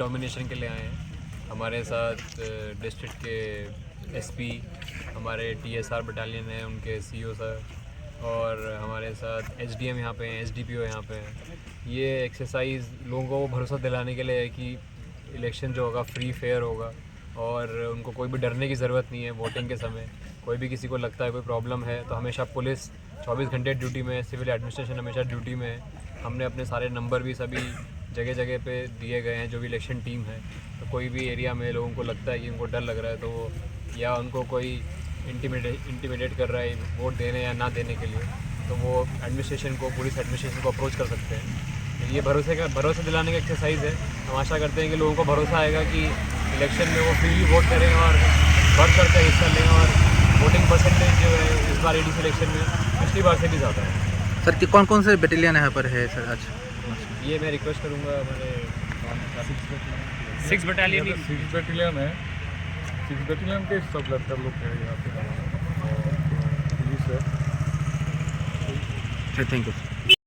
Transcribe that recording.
Nomination के लिए आए हैं। हमारे साथ डिस्ट्रिक्ट के एसपी, हमारे टीएसआर बटालियन है उनके सीईओ सर, और हमारे साथ एसडीएम यहाँ पे हैं, एसडीपीओ यहाँ पे हैं। ये एक्सरसाइज लोगों को भरोसा दिलाने के लिए है कि इलेक्शन जो होगा फ्री फेयर होगा और उनको कोई भी डरने की ज़रूरत नहीं है। वोटिंग के समय कोई भी किसी को लगता है कोई प्रॉब्लम है तो हमेशा पुलिस 24 घंटे ड्यूटी में है, सिविल एडमिनिस्ट्रेशन हमेशा ड्यूटी में है। हमने अपने सारे नंबर भी सभी जगह जगह पे दिए गए हैं जो भी इलेक्शन टीम है। तो कोई भी एरिया में लोगों को लगता है कि उनको डर लग रहा है तो वो या उनको कोई इंटिमिडेट कर रहा है वोट देने या ना देने के लिए, तो वो एडमिनिस्ट्रेशन को, पुलिस एडमिनिस्ट्रेशन को अप्रोच कर सकते हैं। ये भरोसा दिलाने का एक्सरसाइज है। हम आशा करते हैं कि लोगों को भरोसा आएगा कि इलेक्शन में वो फ्रीली वोट करें और बढ़ चढ़ कर हिस्सा लें, और वोटिंग परसेंटेज जो है इस बार एडीसी इलेक्शन में पिछली बार से भी ज़्यादा है। सर कि कौन कौन से बटालियन यहाँ पर है सर आज? ये मैं रिक्वेस्ट करूँगा हमारे 6 बटालियन है। 6 बटालियन के सब लड़का लोग हैं यहाँ पे, पुलिस है। Thank you.